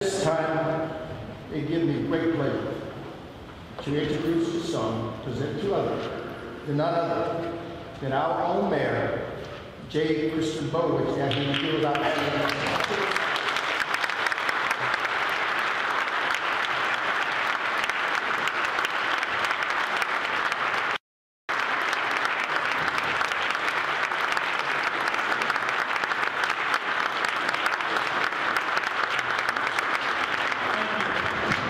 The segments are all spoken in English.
This time, it gives me great pleasure to introduce the song presented to others, than none other than our own mayor, J. Christian Bollwage, and he feels our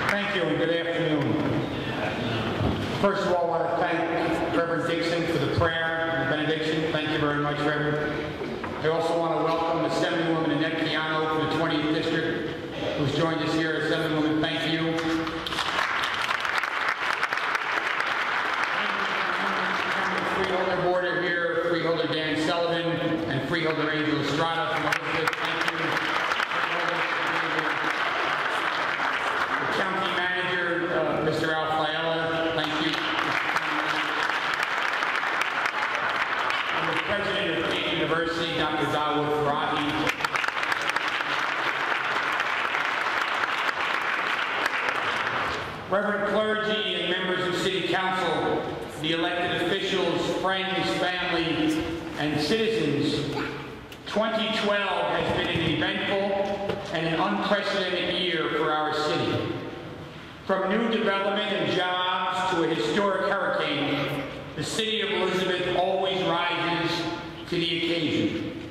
Thank you and good afternoon. First of all, I want to thank Reverend Dixon for the prayer and the benediction. Thank you very much, Reverend. I also want to welcome Assemblywoman Annette Chiano from the 20th District, who's joined us here. Assemblywoman, thank you. Freeholder board are here, Freeholder Dan Sullivan and Freeholder Angel Estrada from Elizabeth. Thank you. The county manager, Mr. Al Fiala, thank you. And the president of State University, Dr. Dawood Farahi. Reverend clergy and members of City Council, the elected officials, friends, family, and citizens, 2012 has been an eventful and an unprecedented year for our city. From new development and jobs to a historic hurricane, the city of Elizabeth always rises to the occasion.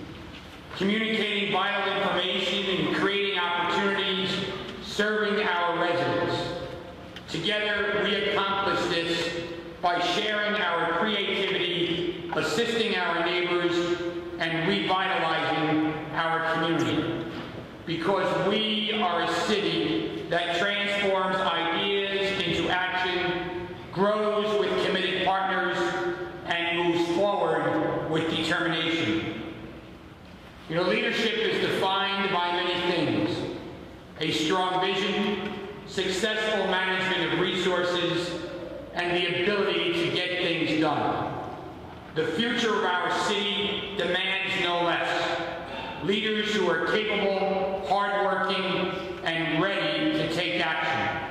Communicating vital information and creating opportunities, serving our residents. Together, we accomplish this by sharing our creativity, assisting our neighbors, and revitalizing our community. Because we are a city that transforms ideas into action, grows with committed partners, and moves forward with determination. You know, leadership is defined by many things: a strong vision, successful management of resources, and the ability to get things done. The future of our city demands no less. Leaders who are capable, hardworking, and ready to take action.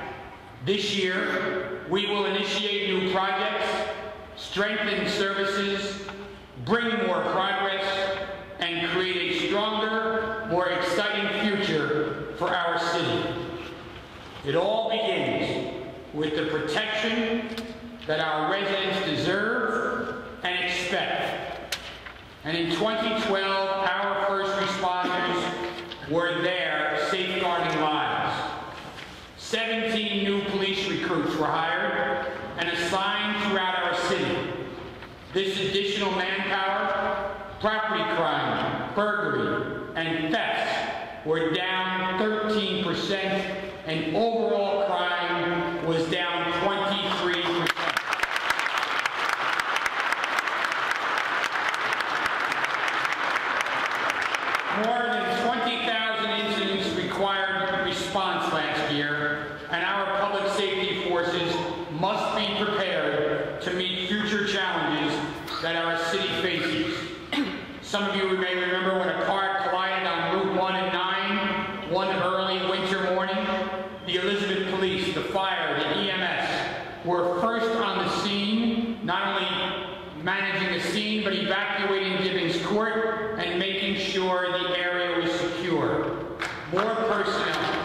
This year, we will initiate new projects, strengthen services, bring more progress, and create a stronger, more exciting future for our city. It all begins with the protection that our residents deserve and expect. And in 2012, our first responders were there safeguarding lives. 17 new police recruits were hired and assigned throughout our city. This additional manpower, property crime, burglary, and thefts were down 13%, and overall crime was down 23%. More than 20,000 incidents required response last year, and our public safety forces must be prepared to meet future challenges that our city faces. Some of you may remember when a car collided on Route 1 and 9 one early winter morning. The Elizabeth Police, the fire, the EMS were first on the scene, not only managing the scene, but evacuating Gibbons Court and making sure the area was secure. More personnel.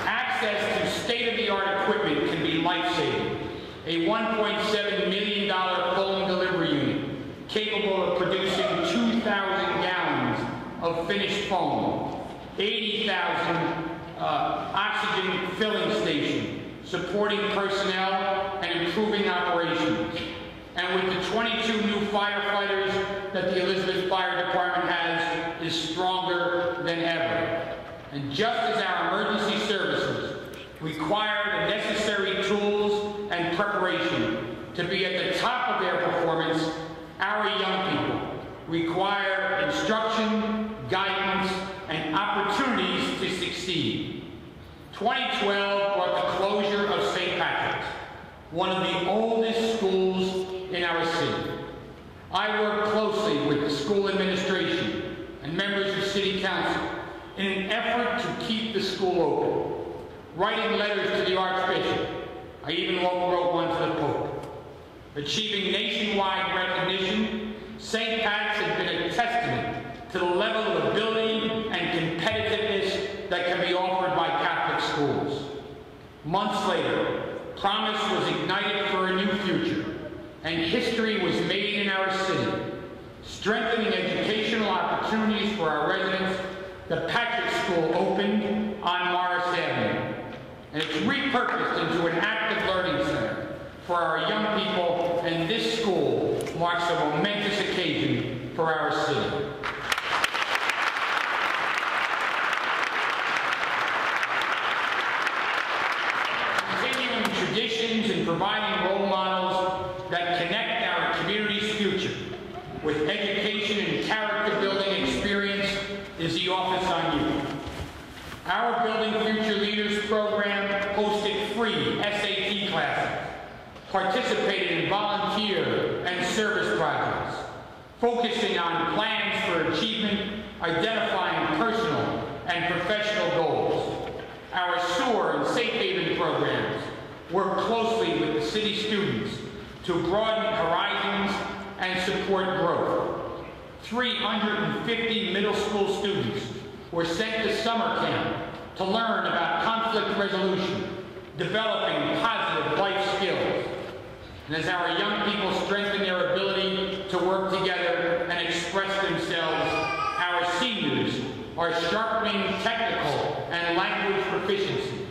Access to state-of-the-art equipment can be life-saving. A $1.7 million phone delivery unit capable of producing 2,000 gallons of finished foam, 80,000 oxygen filling station, supporting personnel and improving operations. And with the 22 new firefighters that the Elizabeth Fire Department has, is stronger than ever. And just as our emergency services require the necessary tools and preparation to be at the top of their performance, our young people require instruction, guidance, and opportunities to succeed. 2012 brought the closure of St. Patrick's, one of the oldest schools in our city. I worked closely with the school administration members of City Council in an effort to keep the school open, writing letters to the Archbishop. I even wrote one to the Pope. Achieving nationwide recognition, St. Pat's has been a testament to the level of ability and competitiveness that can be offered by Catholic schools. Months later, promise was ignited for a new future, and history was made in our city. Strengthening educational opportunities for our residents, the Patrick School opened on Morris Avenue, and it's repurposed into an active learning center for our young people, and this school marks a momentous occasion for our city. Continuing traditions and providing role models that connect our community's future with education and character-building experience is the Office on Youth. Our Building Future Leaders program hosted free SAT classes, participated in volunteer and service projects, focusing on plans for achievement, identifying personal and professional goals. Our sewer and safe haven programs work closely with the city students to broaden horizons and support growth. 350 middle school students were sent to summer camp to learn about conflict resolution, developing positive life skills. And as our young people strengthen their ability to work together and express themselves, our seniors are sharpening technical and language proficiency,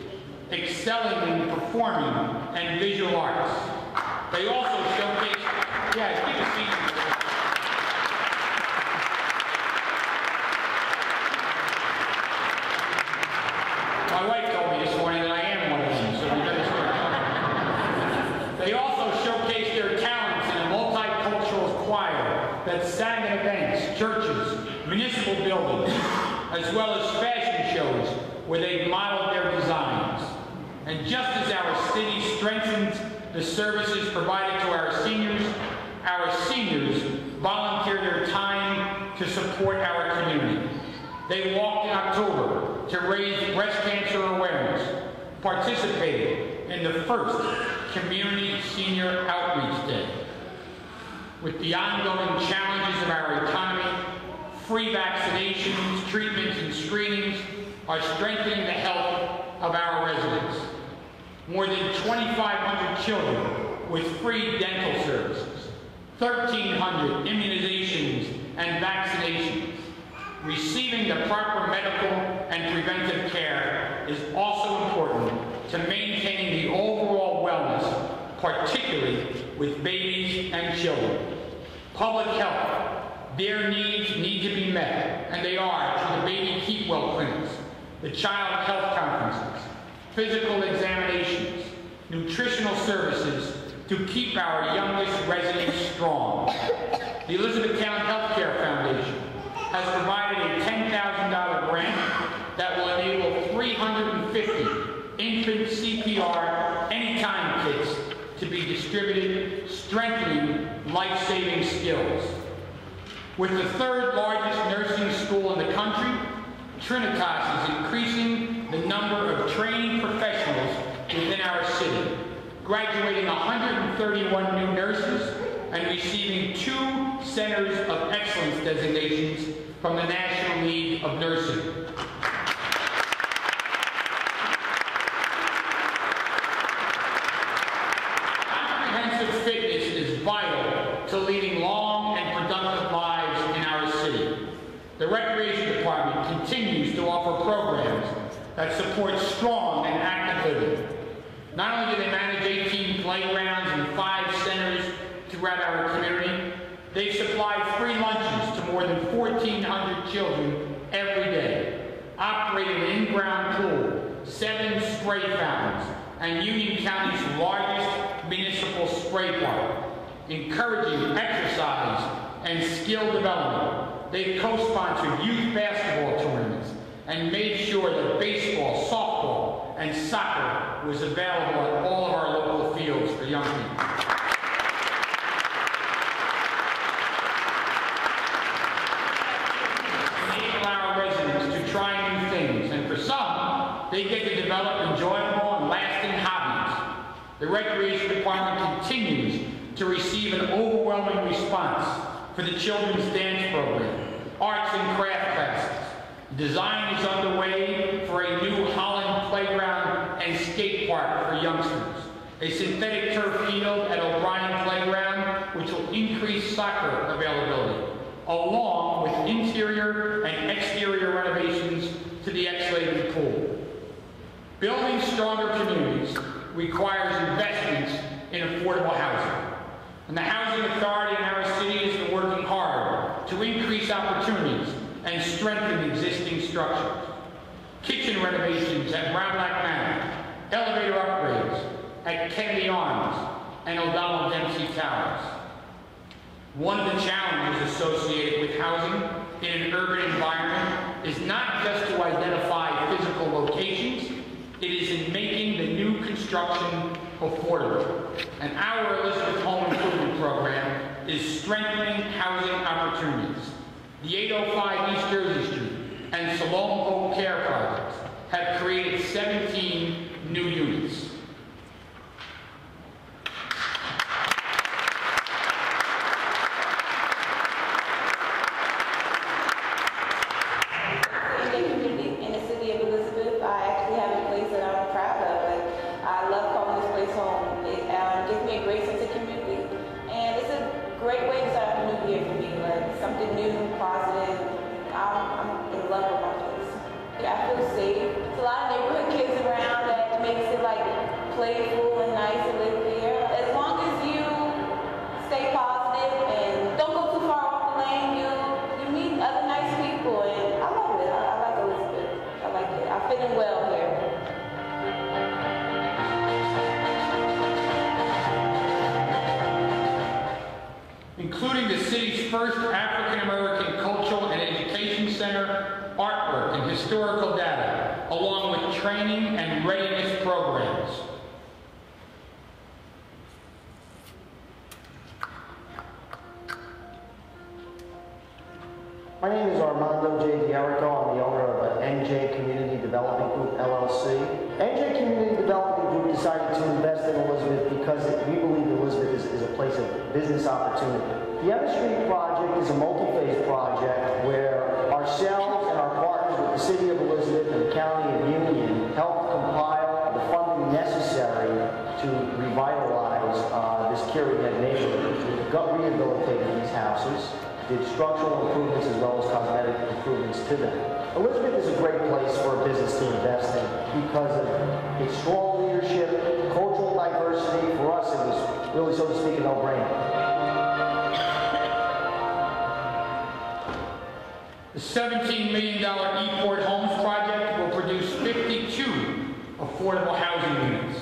excelling in performing and visual arts. They also showcase, give a seat. My wife told me this morning that I am one of them, so we better start. They also showcase their talents in a multicultural choir that sang at events, churches, municipal buildings, as well as fashion shows where they modeled their designs. And just as our city strengthens the services provided to our seniors volunteer their time to support our community. They walked in October to raise breast cancer awareness, participated in the first Community Senior Outreach Day. With the ongoing challenges of our economy, free vaccinations, treatments, and screenings are strengthening the health of our residents. More than 2,500 children with free dental services, 1,300 immunizations and vaccinations. Receiving the proper medical and preventive care is also important to maintaining the overall wellness, particularly with babies and children. Public health, their needs need to be met, and they are through the Baby Keep Well clinics, the child health conferences, physical examinations, nutritional services to keep our youngest residents strong. The Elizabethtown Healthcare Foundation has provided a $10,000 grant that will enable 350 infant CPR anytime kits to be distributed, strengthening life-saving skills. With the third largest nursing school in the country, Trinitas is increasing the number of training professionals within our city, graduating 131 new nurses and receiving 2 Centers of Excellence designations from the National League of Nursing. Comprehensive fitness is vital to leading long and productive lives in our city. The Recreation Department continues to offer programs that support strong and active living. Not only do they manage 18 playgrounds and 5 centers throughout our community, they supply free lunches to more than 1,400 children every day, operate an in-ground pool, 7 spray fountains, and Union County's largest municipal spray park, encouraging exercise and skill development. They've co-sponsored youth basketball tournaments and made sure that baseball, softball, and soccer was available at all of our local fields for young people. In the they get to develop enjoyable and lasting hobbies. The Recreation Department continues to receive an overwhelming response for the children's dance program, arts and craft classes. Design is underway for a new Holland playground and skate park for youngsters, a synthetic turf field at O'Brien Playground, which will increase soccer availability, along with interior and exterior renovations to the X-Lady pool. Building stronger communities requires investments in affordable housing. And the Housing Authority in our city has been working hard to increase opportunities and strengthen existing structures. Kitchen renovations at Brownback Manor, elevator upgrades at Kennedy Arms and O'Donnell Dempsey Towers. One of the challenges associated with housing in an urban environment is not just to identify physical locations, it is in making the new construction affordable. And our Elizabeth Home Improvement Program is strengthening housing opportunities. The 805 East Jersey Street and Siloam Home Care projects have created 17 new units. In the city of Elizabeth, I actually have a place that I'm proud of. I love calling this place home. It gives me a great sense of community, and it's a great way to start a new year for me. Something new, positive. I'm in love with my place. Yeah, I feel safe. There's a lot of neighborhood kids around that makes it playful and nice to live there. As long as you stay positive and don't go too far off the lane, you meet other nice people, and I love it. I like Elizabeth. I like it. I fit in well here. Including the city's first African-American Cultural and Education Center, artwork and historical data, along with training and readiness programs. My name is Armando J. D'Erico. I'm the owner of NJ Community Development Group, LLC. NJ Community Development Group decided to invest in Elizabeth because we believe Elizabeth is a place of business opportunity. The Emma Street project is a multi-phase project where ourselves and our partners with the City of Elizabeth and the County of Union helped compile the funding necessary to revitalize this Kirihead neighborhood. We've rehabilitated these houses, did structural improvements as well as cosmetic improvements to them. Elizabeth is a great place for a business to invest in because of its strong leadership, cultural diversity. For us, it was really, so to speak, a no-brainer. The $17 million ePort Homes project will produce 52 affordable housing units.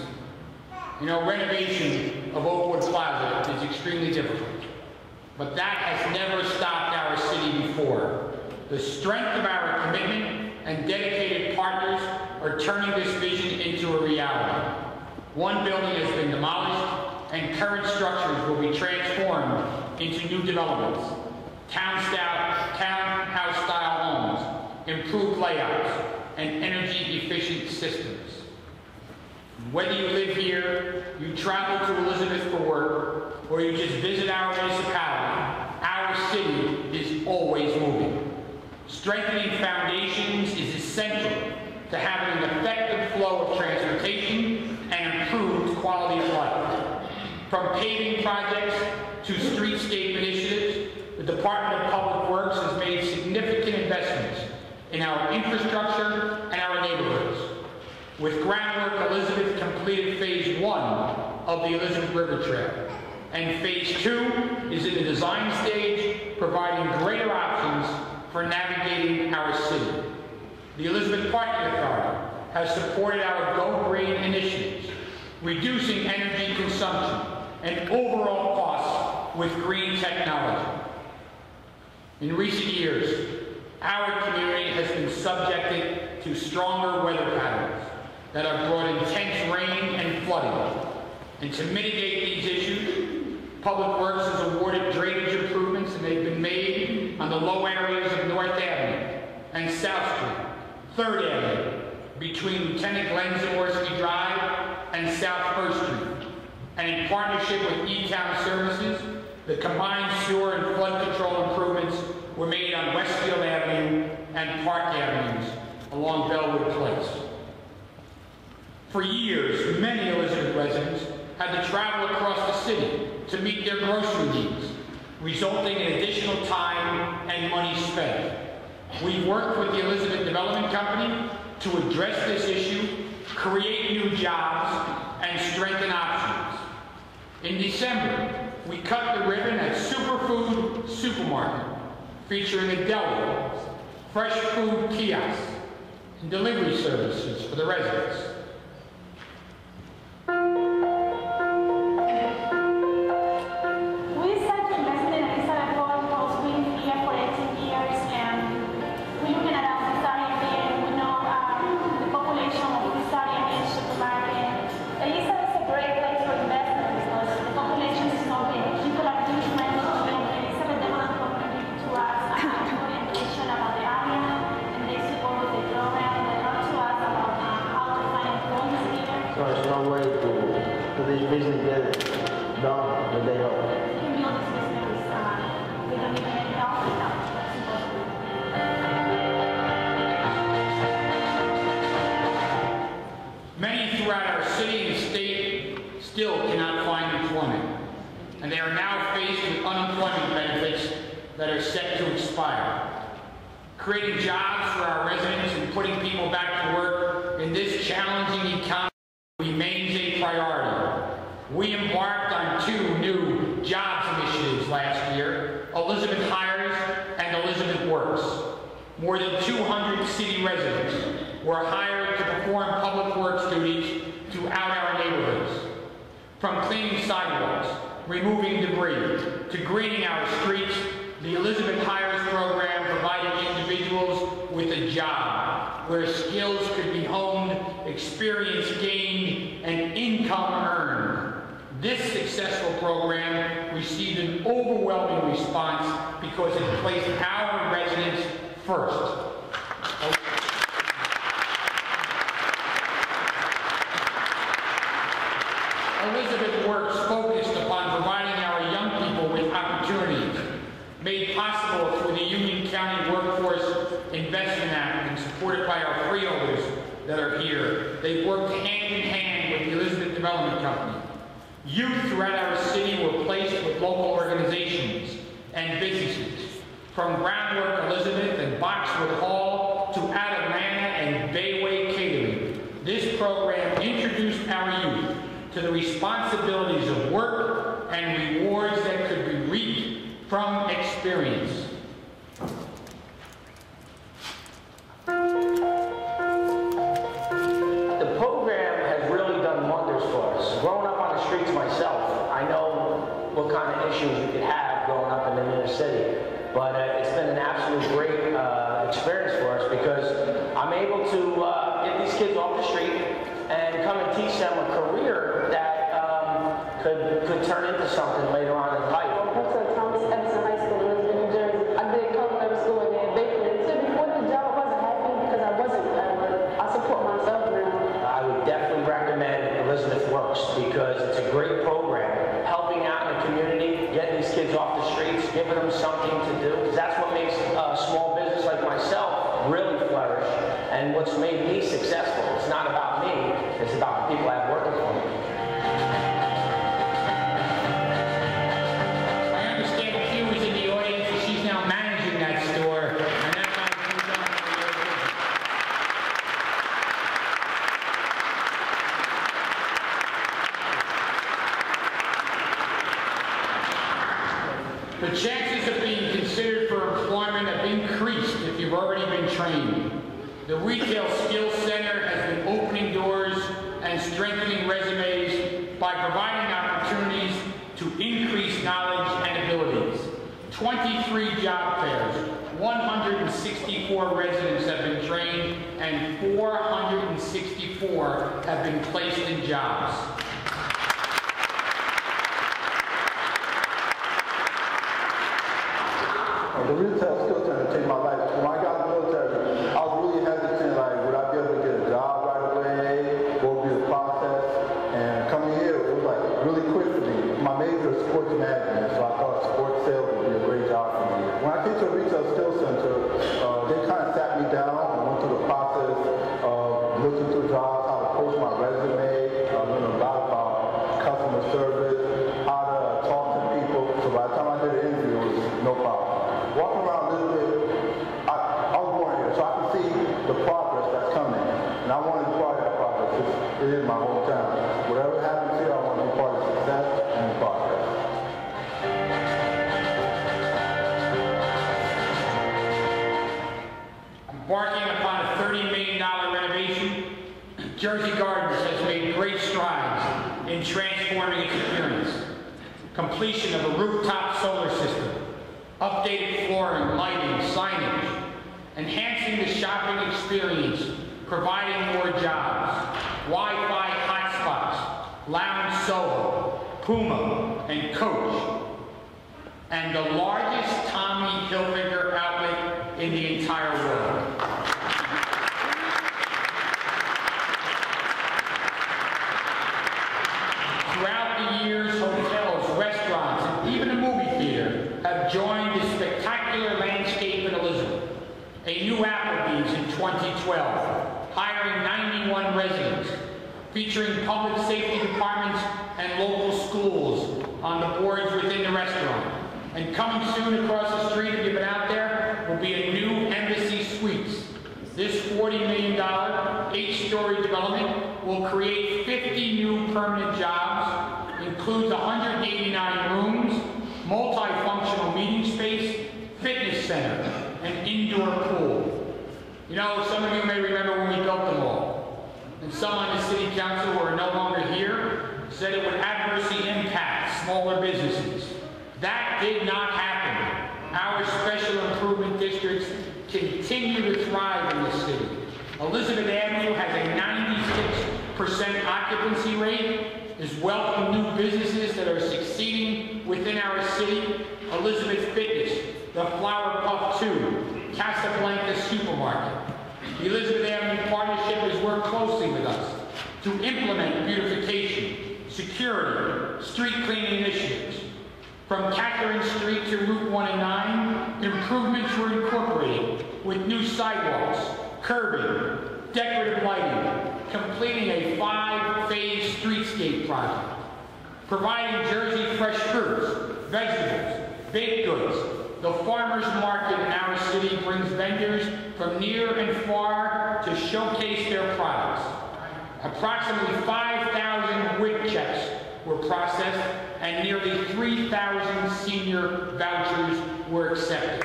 You know, renovation of Oakwood Plaza is extremely difficult, but that has never stopped our city before. The strength of our commitment and dedicated partners are turning this vision into a reality. One building has been demolished and current structures will be transformed into new developments. Townhouse-style homes, improved layouts, and energy-efficient systems. Whether you live here, you travel to Elizabeth for work, or you just visit our municipality, our city is always moving. Strengthening foundations is essential to having an effective flow of transportation and improved quality of life. From paving projects to streetscape initiatives, the Department of Public Works has made significant investments in our infrastructure and our neighborhoods. With groundwork, Elizabeth completed Phase 1 of the Elizabeth River Trail, and Phase 2 is in the design stage, providing greater options for navigating our city. The Elizabeth Parking Authority has supported our Go Green initiatives, reducing energy consumption and overall costs with green technology. In recent years, our community has been subjected to stronger weather patterns that have brought intense rain and flooding. And to mitigate these issues, Public Works has awarded drainage improvements, and they've been made on the low areas of North Avenue and South Street, 3rd Avenue, between Lieutenant Glenn Zaworski Drive and South First Street. And in partnership with E-Town Services, the combined sewer and flood control improvements were made on Westfield Avenue and Park Avenues along Bellwood Place. For years, many Elizabeth residents had to travel across the city to meet their grocery needs, resulting in additional time and money spent. We've worked with the Elizabeth Development Company to address this issue, create new jobs, and strengthen options. In December, we cut the ribbon at Superfood Supermarket, featuring a deli, fresh food kiosks, and delivery services for the residents. There's no way to these business get it done the day of. Many throughout our city and state still cannot find employment, and they are now faced with unemployment benefits that are set to expire. Creating jobs for our residents and putting people back to work in this challenging economy remains a priority. We embarked on 2 new jobs initiatives last year, Elizabeth Hires and Elizabeth Works. More than 200 city residents were hired to perform public works duties throughout our neighborhoods. From cleaning sidewalks, removing debris, to greening our streets, the Elizabeth Hires program provided individuals with a job where skills could be honed, experience gained, and income earned. This successful program received an overwhelming response because it placed our residents first. Elizabeth Works focused upon providing our young people with opportunities, made possible through the Union County Workforce Investment Act and supported by our freeholders that are here. They worked hand in hand with the Elizabeth Development Company. Youth throughout our city were placed with local organizations and businesses, from Groundwork Elizabeth and Boxwood Hall to Out Atlanta and Bayway Catering. This program introduced our youth to the responsibilities of work and rewards that could be reaped from experience. The program has really done wonders for us. Growing up on the streets myself, I know what kind of issues you could have growing up in the inner city. But it's been an absolute great experience for us because I'm able to get these kids off the street and come and teach them a career that could turn into something later on in life. I went to Thomas Edison High School in Elizabeth, New Jersey. I did culinary school in there in Bakeland. So before the job, I wasn't happy because I wasn't at work. I support myself now. I would definitely recommend Elizabeth Works because it's a great program, helping out in the community, getting these kids off the streets, giving them something to do. Because that's what makes a small business like myself really flourish and what's made me successful. It's not about me, it's about the people I have working for me. The chances of being considered for employment have increased if you've already been trained. The Retail Skills Center has been opening doors and strengthening resumes by providing opportunities to increase knowledge and abilities. 23 job fairs, 164 residents have been trained, and 464 have been placed in jobs. The Retail Skills Center changed my life. When I got in the military, I was really hesitant, like, would I be able to get a job? the progress that's coming. And I want to be part of that progress. It is my hometown. Whatever happens here, I want to be part of success and progress. Embarking upon a $30 million renovation, Jersey Gardens has made great strides in transforming its appearance. Completion of a rooftop solar system, updated flooring, lighting, signage, enhancing the shopping experience, providing more jobs, Wi-Fi hotspots, Lounge Soho, Puma, and Coach, and the largest Tommy Hilfiger outlet in the entire world. Throughout the years, hotels, restaurants, and even a movie theater have joined the spectacular landscape in Elizabeth. A new Applebee's in 2012, hiring 91 residents, featuring public safety departments and local schools on the boards within the restaurant. And coming soon across the street, if you've been out there, will be a new Embassy Suites. This $40 million, 8-story development will create 50 new permanent jobs, includes 189 rooms, multifunctional meeting space, fitness center, and indoor pool. You know, some of you may remember when we built the mall, and some on the city council who are no longer here said it would adversely impact smaller businesses. That did not happen. Our special improvement districts continue to thrive in this city. Elizabeth Avenue has a 96% occupancy rate, is welcoming new businesses that are succeeding within our city. Elizabeth Fitness, the Flower Puff 2, Casablanca Supermarket. The Elizabeth Avenue Partnership has worked closely with us to implement beautification, security, street cleaning initiatives. From Catherine Street to Route 1 and 9, improvements were incorporated with new sidewalks, curbing, decorative lighting, completing a 5-phase streetscape project, providing Jersey fresh fruits, vegetables, baked goods. The farmers market in our city brings vendors from near and far to showcase their products. Approximately 5,000 WIC checks were processed and nearly 3,000 senior vouchers were accepted.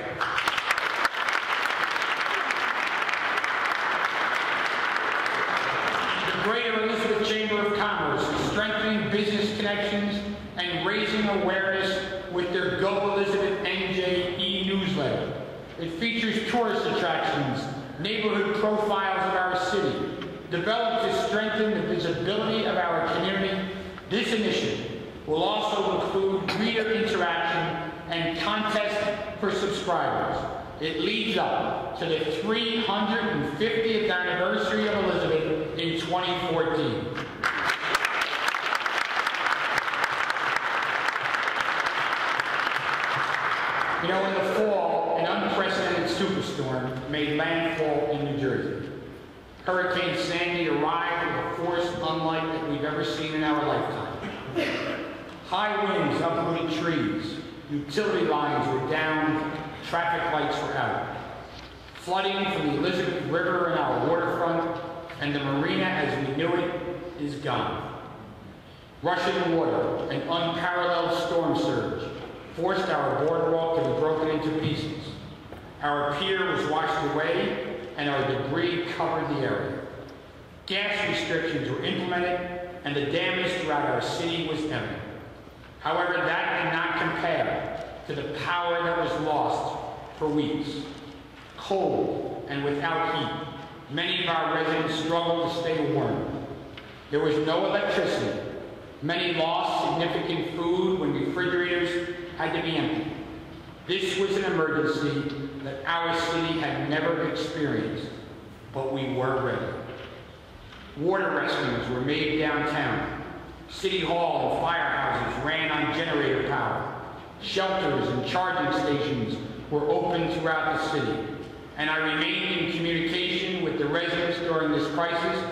The Greater Elizabeth Chamber of Commerce is strengthening business connections and raising awareness with their Go Elizabeth NJ e-newsletter. It features tourist attractions, neighborhood profiles of our city, developed to strengthen the visibility of our community. This initiative will also include reader interaction and contest for subscribers. It leads up to the 350th anniversary of Elizabeth in 2014. You know, in the fall, an unprecedented superstorm made landfall in New Jersey. Hurricane Sandy arrived with a force unlike that we've ever seen in our lifetime. High winds uprooted trees, utility lines were down, traffic lights were out. Flooding from the Elizabeth River and our waterfront and the marina as we knew it is gone. Rushing water and unparalleled storm surge forced our boardwalk to be broken into pieces. Our pier was washed away and our debris covered the area. Gas restrictions were implemented and the damage throughout our city was evident. However, that did not compare to the power that was lost for weeks. Cold and without heat, many of our residents struggled to stay warm. There was no electricity. Many lost significant food when refrigerators had to be emptied. This was an emergency that our city had never experienced, but we were ready. Water rescues were made downtown. City Hall and firehouses ran on generator power. Shelters and charging stations were open throughout the city. And I remained in communication with the residents during this crisis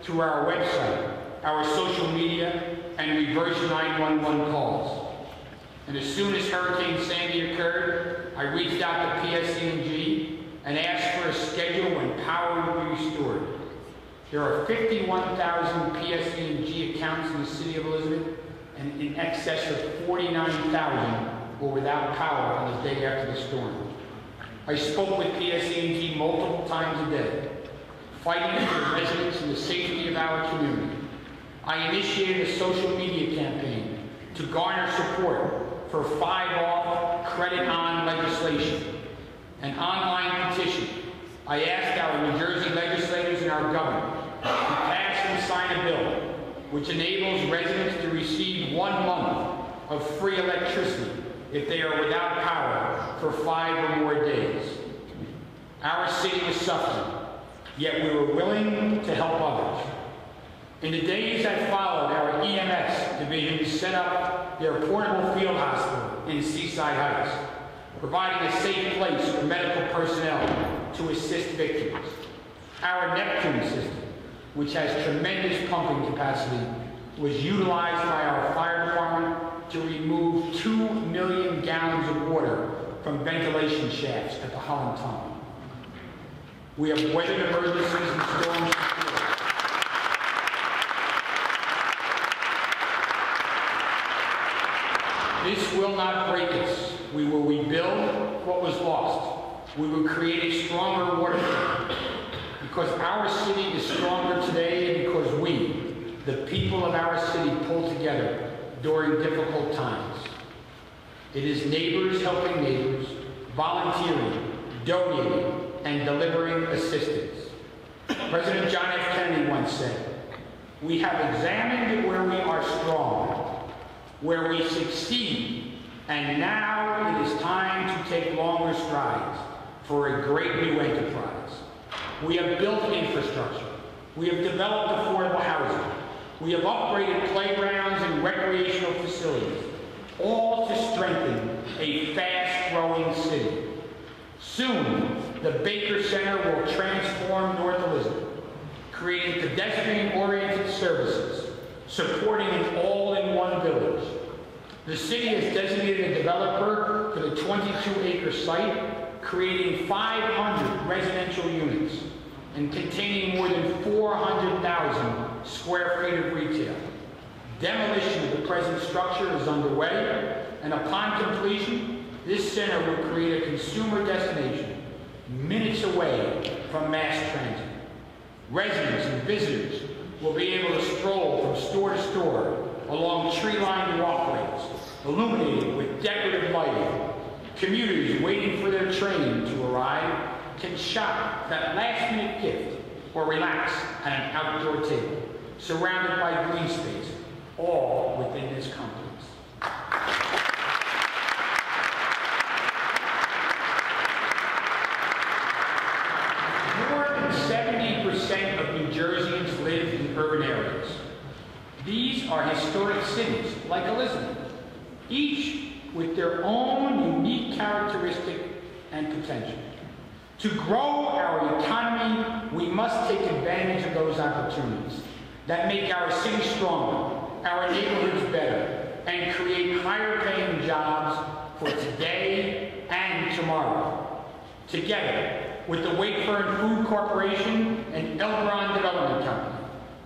through our website, our social media, and reverse 911 calls. And as soon as Hurricane Sandy occurred, I reached out to PSC&G and asked for a schedule when power would be restored. There are 51,000 PSE&G accounts in the city of Elizabeth, and in excess of 49,000 were without power on the day after the storm. I spoke with PSE&G multiple times a day, fighting for the residents and the safety of our community. I initiated a social media campaign to garner support for 5-off credit-on legislation, an online petition. I asked our New Jersey legislators and our governor to pass and sign a bill which enables residents to receive 1 month of free electricity if they are without power for 5 or more days. Our city was suffering, yet we were willing to help others. In the days that followed, our EMS division set up their portable field hospital in Seaside Heights, providing a safe place for medical personnel to assist victims. Our Neptune system, which has tremendous pumping capacity, was utilized by our fire department to remove 2 million gallons of water from ventilation shafts at the Holland Tunnel. We have weathered emergencies and storms before. This will not break us. We will rebuild what was lost. We will create a stronger waterfront, because our city is stronger today because we, the people of our city, pull together during difficult times. It is neighbors helping neighbors, volunteering, donating, and delivering assistance. President John F. Kennedy once said, "We have examined where we are strong, where we succeed, and now it is time to take longer strides for a great new enterprise." We have built infrastructure. We have developed affordable housing. We have upgraded playgrounds and recreational facilities, all to strengthen a fast-growing city. Soon, the Baker Center will transform North Elizabeth, creating pedestrian-oriented services, supporting an all-in-one village. The city has designated a developer for the 22-acre site, creating 500 residential units and containing more than 400,000 square feet of retail. Demolition of the present structure is underway, and upon completion, this center will create a consumer destination minutes away from mass transit. Residents and visitors will be able to stroll from store to store along tree-lined walkways, illuminated with decorative lighting. Commuters waiting for their train to arrive can shop that last-minute gift or relax at an outdoor table, surrounded by green space, all within this complex. More than 70% of New Jerseyans live in urban areas. These are historic cities, like Elizabeth, each with their own unique characteristic and potential. To grow our economy, we must take advantage of those opportunities that make our city stronger, our neighborhoods better, and create higher-paying jobs for today and tomorrow. Together, with the Wakefern Food Corporation and Elbron Development Company,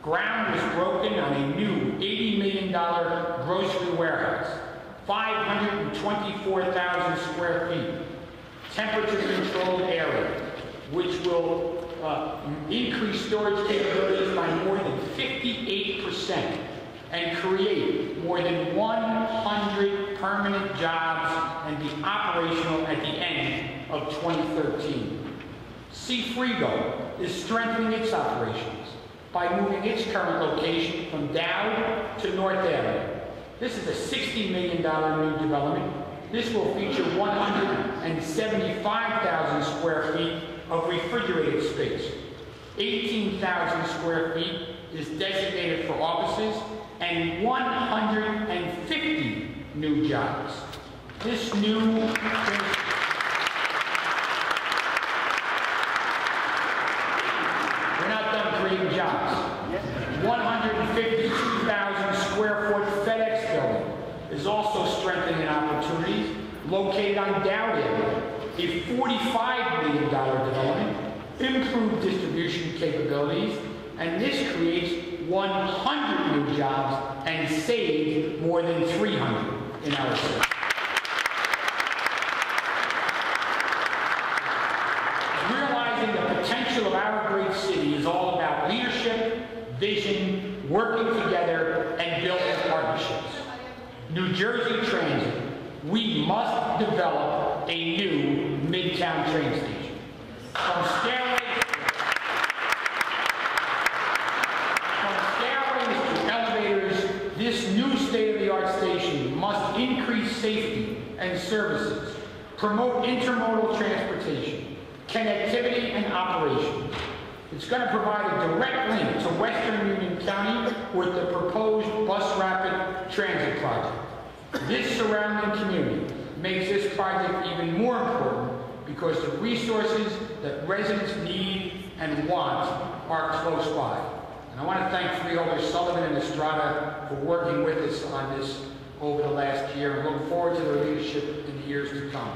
ground was broken on a new $80 million grocery warehouse, 524,000 square feet, temperature-controlled area, which will increase storage capabilities by more than 58% and create more than 100 permanent jobs and be operational at the end of 2013. Seafrigo is strengthening its operations by moving its current location from Dowd to North Avenue. This is a $60 million new development. This will feature 175,000 square feet of refrigerated space. 18,000 square feet is designated for offices and 150 new jobs. This new we're not done creating jobs. 152,000 square foot FedEx building is also strengthening opportunities located on Dowd Avenue. A $45 $5 million development, improved distribution capabilities, and this creates 100 new jobs and saved more than 300 in our city. Realizing the potential of our great city is all about leadership, vision, working together, and building partnerships. New Jersey Transit, we must develop a new Midtown train station. From stairways to elevators, this new state-of-the-art station must increase safety and services, promote intermodal transportation, connectivity, and operations. It's going to provide a direct link to Western Union County with the proposed bus rapid transit project. This surrounding community makes this project even more important because the resources that residents need and want are close by. And I want to thank Freeholder Sullivan and Estrada for working with us on this over the last year and look forward to their leadership in the years to come.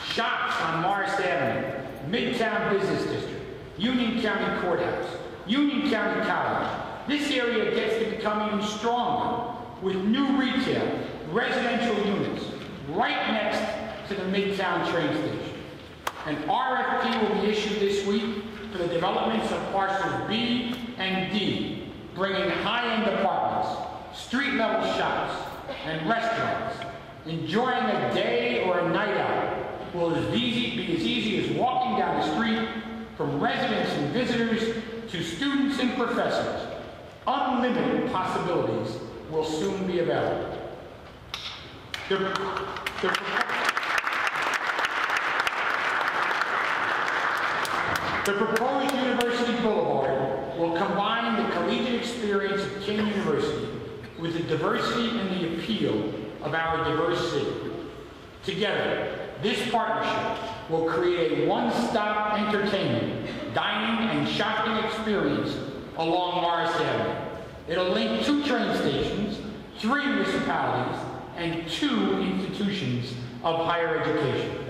Shops on Morris Avenue, Midtown Business District, Union County Courthouse, Union County College. This area gets to become even stronger with new retail, residential units right next to the Midtown train station. An RFP will be issued this week for the developments of parcels B and D, bringing high-end apartments, street-level shops, and restaurants. Enjoying a day or a night out will be as easy as walking down the street from residents and visitors to students and professors. Unlimited possibilities will soon be available. The proposed University Boulevard will combine the collegiate experience of King University with the diversity and the appeal of our diverse city. Together, this partnership will create a one-stop entertainment, dining, and shopping experience along Morris Avenue. It'll link 2 train stations, 3 municipalities, and 2 institutions of higher education.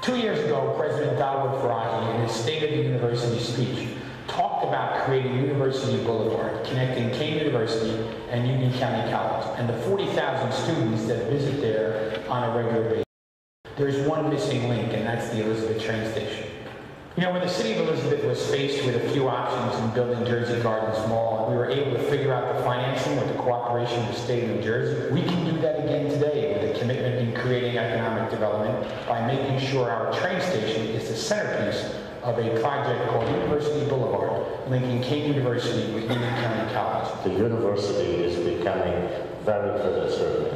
Two years ago, President Bollwage in his State of the University speech talked about creating University Boulevard, connecting King University and Union County College, and the 40,000 students that visit there on a regular basis. There's one missing link, and that's the Elizabeth train station. You know, when the city of Elizabeth was faced with a few options in building Jersey Gardens Mall, and we were able to figure out the financing with the cooperation of the state of New Jersey, we can do that again today with a commitment in creating economic development by making sure our train station is the centerpiece of a project called University Boulevard, linking King University with Union County College. The university is becoming very predator,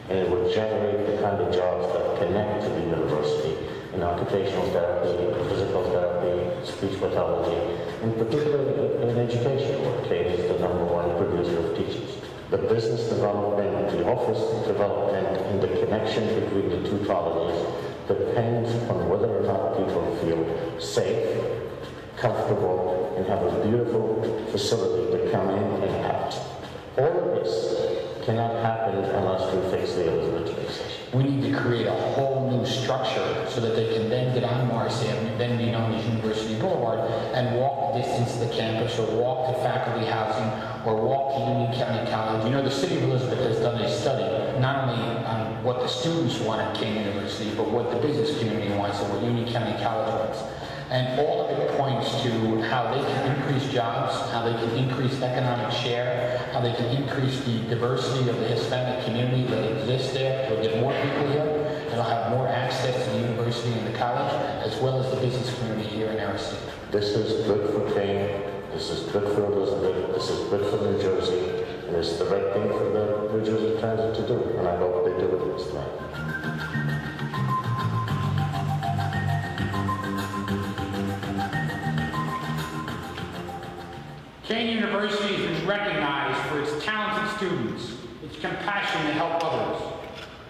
and it will generate the kind of jobs that connect to the university in occupational therapy, physical therapy, speech pathology, and particularly in education, where Kate is the #1 producer of teachers. The business development, the office development, and the connection between the 2 colleges depends on whether or not people feel safe, comfortable, and have a beautiful facility to come in and out. All of this cannot happen unless we fix the Elizabeth train station. We need to create a whole new structure so that they can then get on Morris Avenue, then be known as University Boulevard, and walk the distance to the campus, or walk to faculty housing, or walk to Union County College. You know, the city of Elizabeth has done a study, not only on what the students want at King University, but what the business community wants and what Union County College wants. And all of it points to how they can increase jobs, how they can increase economic share, how they can increase the diversity of the Hispanic community that exists there. They'll get more people here, and they'll have more access to the university and the college, as well as the business community here in our state. This is good for King, this is good for Elizabeth, this is good for New Jersey, and it's the right thing for the New Jersey Transit to do, and I hope they do it this time. King University has been recognized for its talented students, its compassion to help others.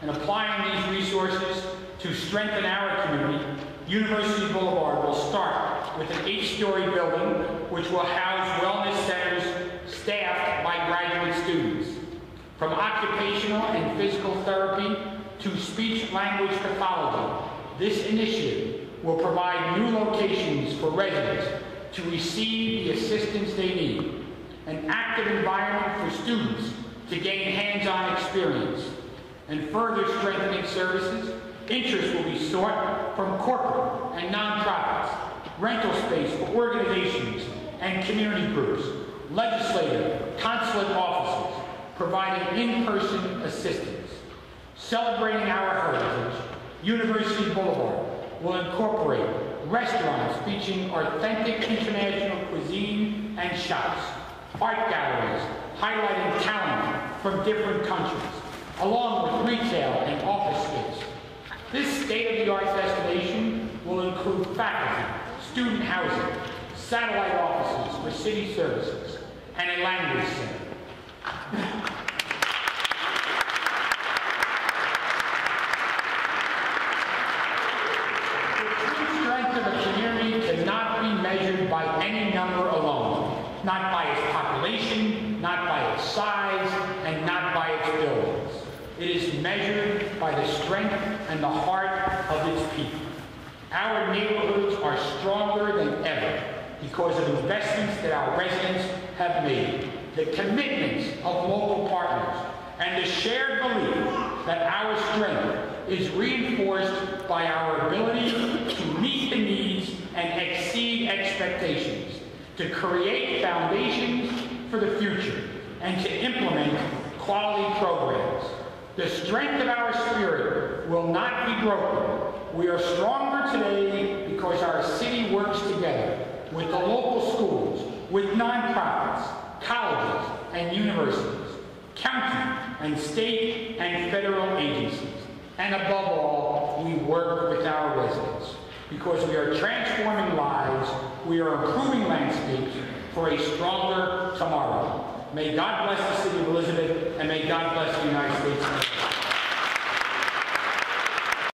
And applying these resources to strengthen our community, University Boulevard will start with an 8-story building which will house wellness centers staffed by by graduate students. From occupational and physical therapy to speech-language pathology, this initiative will provide new locations for residents to receive the assistance they need, an active environment for students to gain hands-on experience, and further strengthening services. Interest will be sought from corporate and nonprofits, rental space for organizations and community groups, legislative, consulate offices, providing in-person assistance. Celebrating our heritage, University Boulevard will incorporate restaurants featuring authentic international cuisine and shops, art galleries highlighting talent from different countries, along with retail and office space. This state-of-the-art destination will include faculty, student housing, satellite offices for city services, and a language center. Cannot be measured by any number alone, not by its population, not by its size, and not by its buildings. It is measured by the strength and the heart of its people. Our neighborhoods are stronger than ever because of investments that our residents have made, the commitments of local partners, and the shared belief that our strength is reinforced by our ability to meet the needs and exceed expectations, to create foundations for the future, and to implement quality programs. The strength of our spirit will not be broken. We are stronger today because our city works together with the local schools, with nonprofits, colleges, and universities, county and state and federal agencies. And above all, we work with our residents. Because we are transforming lives, we are improving landscapes for a stronger tomorrow. May God bless the city of Elizabeth, and may God bless the United States.